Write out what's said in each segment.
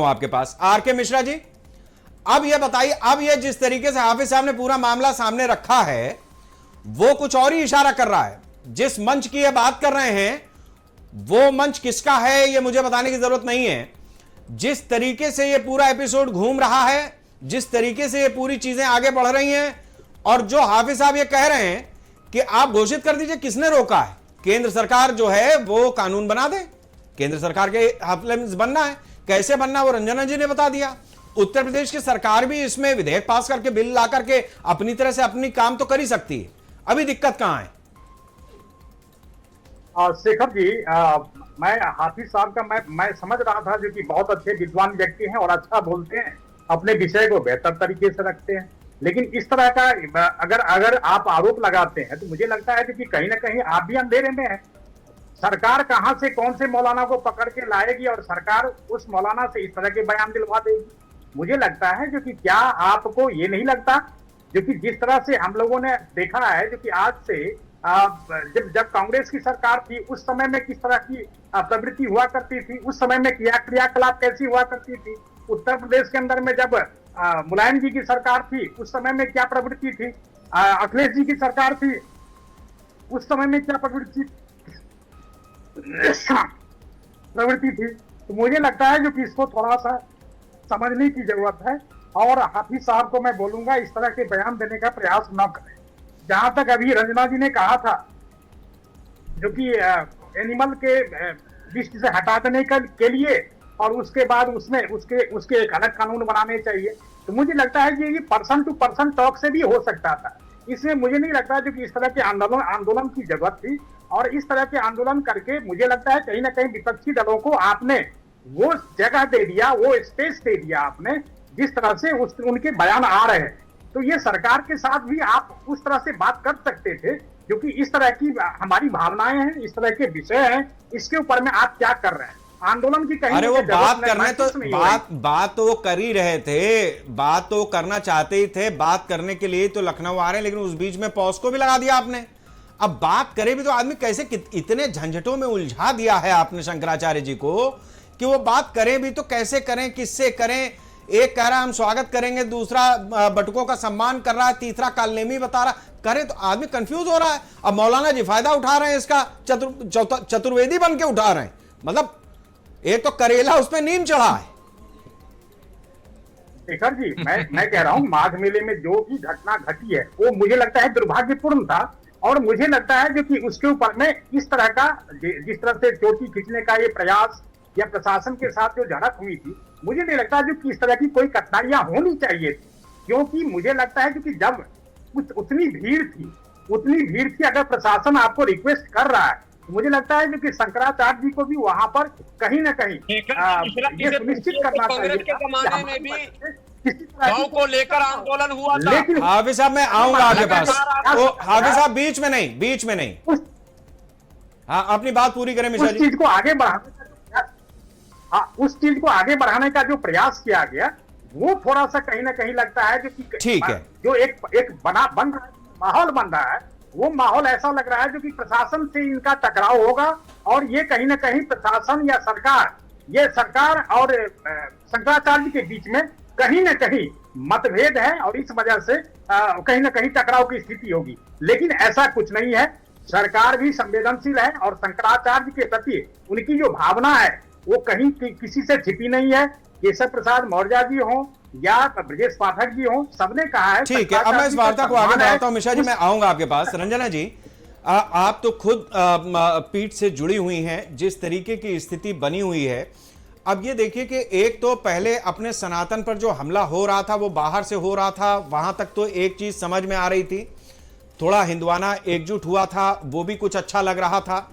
हूं आपके पास। आर.के. मिश्रा जी, अब ये बताइए, अब ये जिस तरीके से हाफिज साहब ने पूरा मामला सामने रखा है, वो कुछ और ही इशारा कर रहा है। जिस मंच की ये बात कर रहे हैं, वो मंच किसका है ये मुझे बताने की जरूरत नहीं है। जिस तरीके से ये पूरा एपिसोड घूम रहा है, जिस तरीके से ये पूरी चीजें आगे बढ़ रही हैं, और जो हाफिज साहब ये कह रहे हैं कि आप घोषित कर दीजिए, किसने रोका है? केंद्र सरकार जो है वो कानून बना दे, केंद्र सरकार के हफ्ते में बनना है, कैसे बनना वो रंजना जी ने बता दिया। उत्तर प्रदेश की सरकार भी इसमें विधेयक पास करके, बिल ला करके अपनी तरह से अपनी काम तो कर ही सकती है। अभी दिक्कत कहां है? शेखर जी, मैं हाफिज साहब का मैं समझ रहा था, जो कि बहुत अच्छे विद्वान व्यक्ति हैं और अच्छा बोलते हैं, अपने विषय को बेहतर तरीके से रखते हैं। लेकिन इस तरह का अगर आप आरोप लगाते हैं तो मुझे लगता है कि कहीं ना कहीं आप भी अंधेरे में हैं। सरकार कहां से कौन से मौलाना को पकड़ के लाएगी और सरकार उस मौलाना से इस तरह के बयान दिलवा देगी? मुझे लगता है जो कि क्या आपको ये नहीं लगता, जो कि जिस तरह से हम लोगों ने देखा है, जो कि आज से जब कांग्रेस की सरकार थी उस समय में किस तरह की प्रवृत्ति हुआ करती थी, उस समय में क्रियाकलाप कैसी हुआ करती थी। उत्तर प्रदेश के अंदर में जब मुलायम जी की सरकार थी उस समय में क्या प्रवृत्ति थी, अखिलेश जी की सरकार थी उस समय में क्या प्रवृत्ति थी। तो मुझे लगता है जो कि इसको थोड़ा सा समझने की जरूरत है। और हाफिज साहब को मैं बोलूंगा, इस तरह के बयान देने का प्रयास न करें। जहां तक अभी रंजना जी ने कहा था जो कि एनिमल के लिस्ट से हटा देने के लिए और उसके बाद उसमें उसके एक अलग कानून बनाने चाहिए, तो मुझे लगता है कि ये पर्सन टू पर्सन टॉक से भी हो सकता था। इसमें मुझे नहीं लगता जो कि इस तरह के आंदोलन की जरूरत थी। और इस तरह के आंदोलन करके मुझे लगता है कहीं ना कहीं विपक्षी दलों को आपने वो जगह दे दिया, वो स्पेस दे दिया आपने, जिस तरह से उनके बयान आ रहे हैं। तो ये सरकार के साथ भी आप उस तरह से बात कर सकते थे, क्योंकि इस तरह की हमारी भावनाएं हैं, इस तरह के विषय हैं, इसके ऊपर में आप क्या कर रहे हैं? आंदोलन की कहीं अरे वो बात करने तो बात तो वो कर ही रहे थे, बात तो करना चाहते ही थे, बात करने के लिए तो लखनऊ आ रहे हैं, लेकिन उस बीच में पॉस्को भी लगा दिया आपने। अब बात करे भी तो आदमी कैसे, इतने झंझटों में उलझा दिया है आपने शंकराचार्य जी को कि वो बात करें भी तो कैसे करें, किससे करें। एक कह रहा हम स्वागत करेंगे, दूसरा बटुकों का सम्मान कर रहा है, तीसरा कालनेमी बता रहा, करे तो आदमी कंफ्यूज हो रहा है। अब मौलाना जी फायदा उठा रहे हैं इसका, चतुर्वेदी बन के उठा रहे हैं। मतलब एक तो करेला उसमें नीम चढ़ा है। शेखर जी, मैं कह रहा हूं माघ मेले में जो भी घटना घटी है वो मुझे लगता है दुर्भाग्यपूर्ण था। और मुझे लगता है जो कि उसके ऊपर में इस तरह का, जिस तरह से चोटी खींचने का ये प्रयास या प्रशासन के साथ जो झड़प हुई थी, मुझे नहीं लगता जो कि इस तरह की कोई कठिनाइयां होनी चाहिए थी। क्योंकि मुझे लगता है कि जब कुछ उतनी भीड़ थी, अगर प्रशासन आपको रिक्वेस्ट कर रहा है, तो मुझे लगता है कि शंकराचार्य जी को भी वहां पर कहीं ना कहीं ये सुनिश्चित करना चाहिए। के जमाने में भी गांव को लेकर आंदोलन हुआ था। लेकिन हाफिज साहब मैं आऊंगा आपके पास, तो हाफिज साहब बीच में नहीं। हाँ, अपनी बात पूरी करें मिश्रा जी। उस चीज को आगे बढ़ाने का जो प्रयास किया गया, वो थोड़ा सा कहीं ना कहीं लगता है जो कि ठीक है, जो एक माहौल बन रहा है, वो माहौल ऐसा लग रहा है जो कि प्रशासन से इनका टकराव होगा। और ये कहीं ना कहीं प्रशासन या सरकार और शंकराचार्य जी के बीच में कहीं ना कहीं मतभेद है और इस वजह से कहीं ना कहीं टकराव की स्थिति होगी। लेकिन ऐसा कुछ नहीं है, सरकार भी संवेदनशील है और शंकराचार्य के प्रति उनकी जो भावना है वो कहीं किसी से छिपी नहीं है। केशव प्रसाद मौर्य जी हो या ब्रजेश पाठक जी हो, सबने कहा है। ठीक है, अब मैं इस वार्ता को आगे बढ़ाता हूं। मिश्रा जी मैं आऊंगा आपके पास। रंजना जी, आप तो खुद पीठ से जुड़ी हुई हैं, जिस तरीके की स्थिति बनी हुई है, अब ये देखिए कि एक तो पहले अपने सनातन पर जो हमला हो रहा था वो बाहर से हो रहा था, वहां तक तो एक चीज समझ में आ रही थी, थोड़ा हिंदुआना एकजुट हुआ था, वो भी कुछ अच्छा लग रहा था।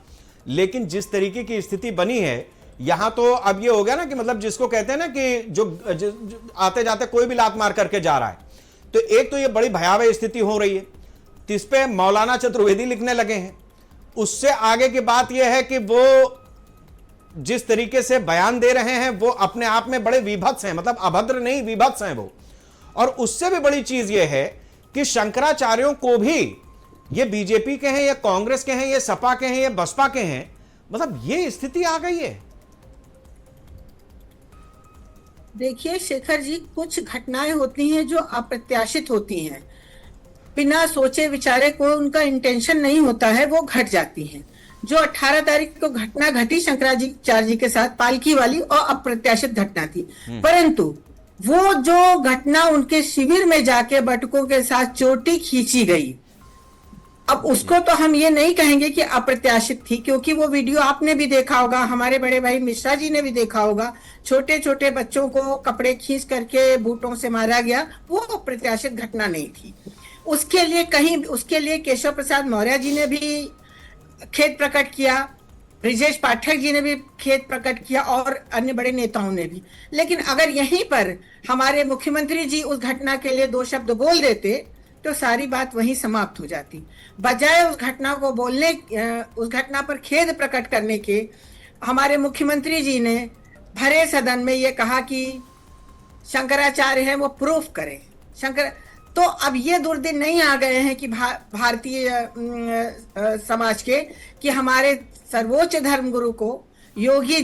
लेकिन जिस तरीके की स्थिति बनी है यहां, तो अब ये हो गया ना कि मतलब जिसको कहते हैं ना कि जो आते जाते कोई भी लात मार करके जा रहा है, तो एक तो ये बड़ी भयावह स्थिति हो रही है। इस पे मौलाना चतुर्वेदी लिखने लगे हैं। उससे आगे की बात यह है कि वो जिस तरीके से बयान दे रहे हैं वो अपने आप में बड़े विभत्स हैं, मतलब अभद्र नहीं, विभत्स हैं वो। और उससे भी बड़ी चीज यह है कि शंकराचार्यों को भी, ये बीजेपी के हैं, ये कांग्रेस के हैं, ये सपा के हैं, ये बसपा के हैं, मतलब ये स्थिति आ गई है। देखिए शेखर जी, कुछ घटनाएं होती हैं जो अप्रत्याशित होती हैं, बिना सोचे विचारे, कोई उनका इंटेंशन नहीं होता है, वो घट जाती हैं। जो 18 तारीख को घटना घटी शंकराचार्य जी के साथ, पालकी वाली, और अप्रत्याशित घटना थी। परंतु वो जो घटना उनके शिविर में जाके बटुकों के साथ चोटी खींची गई, अब उसको तो हम ये नहीं कहेंगे कि अप्रत्याशित थी, क्योंकि वो वीडियो आपने भी देखा होगा, हमारे बड़े भाई मिश्रा जी ने भी देखा होगा। छोटे छोटे बच्चों को कपड़े खींच करके बूटों से मारा गया, वो अप्रत्याशित घटना नहीं थी। उसके लिए केशव प्रसाद मौर्य जी ने भी खेद प्रकट किया, ब्रिजेश पाठक जी ने भी खेद प्रकट किया, और अन्य बड़े नेताओं ने भी। लेकिन अगर यहीं पर हमारे मुख्यमंत्री जी उस घटना के लिए 2 शब्द बोल देते तो सारी बात वहीं समाप्त हो जाती। बजाय उस घटना को बोलने, उस घटना पर खेद प्रकट करने के, हमारे मुख्यमंत्री जी ने भरे सदन में ये कहा कि शंकराचार्य है वो प्रूफ करें। तो अब ये दुर्दिन नहीं आ गए हैं कि भारतीय समाज के, कि हमारे सर्वोच्च धर्मगुरु को योगी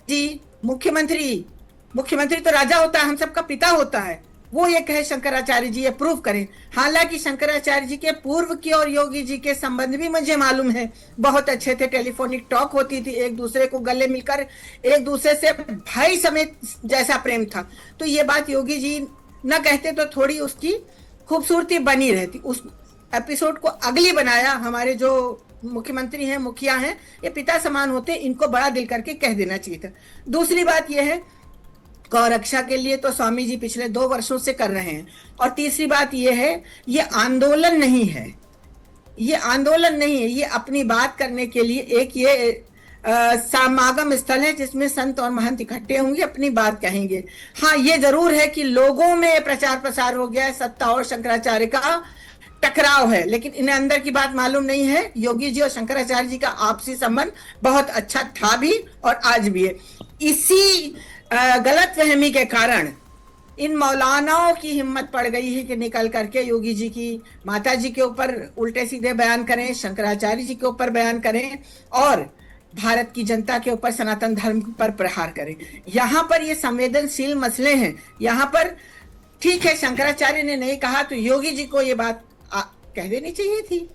जी, मुख्यमंत्री तो राजा होता है, हम सबका पिता होता है, वो ये कहे शंकराचार्य जी ये प्रूव करें। हालांकि शंकराचार्य जी के पूर्व की और योगी जी के संबंध भी मुझे मालूम है, बहुत अच्छे थे, टेलीफोनिक टॉक होती थी, एक दूसरे को गले मिलकर एक दूसरे से भाई समेत जैसा प्रेम था। तो ये बात योगी जी न कहते तो थोड़ी उसकी खूबसूरती बनी रहती। उस एपिसोड को अगली बनाया। हमारे जो मुख्यमंत्री हैं, मुखिया हैं, ये पिता समान होते, इनको बड़ा दिल करके कह देना चाहिए था। दूसरी बात यह है, गौ रक्षा के लिए तो स्वामी जी पिछले 2 वर्षों से कर रहे हैं। और तीसरी बात यह है, ये आंदोलन नहीं है, ये आंदोलन नहीं है, ये अपनी बात करने के लिए एक ये समागम स्थल है जिसमें संत और महंत इकट्ठे होंगे, अपनी बात कहेंगे। हाँ, ये जरूर है कि लोगों में प्रचार प्रसार हो गया है, सत्ता और शंकराचार्य का टकराव है, लेकिन इन्हें अंदर की बात मालूम नहीं है। योगी जी और शंकराचार्य जी का आपसी संबंध बहुत अच्छा था भी और आज भी है। इसी गलत फहमी के कारण इन मौलानाओं की हिम्मत पड़ गई है कि निकल करके योगी जी की माता जी के ऊपर उल्टे सीधे बयान करें, शंकराचार्य जी के ऊपर बयान करें और भारत की जनता के ऊपर, सनातन धर्म पर प्रहार करें। यहाँ पर ये संवेदनशील मसले हैं। यहाँ पर ठीक है, शंकराचार्य ने नहीं कहा तो योगी जी को ये बात कह देनी चाहिए थी।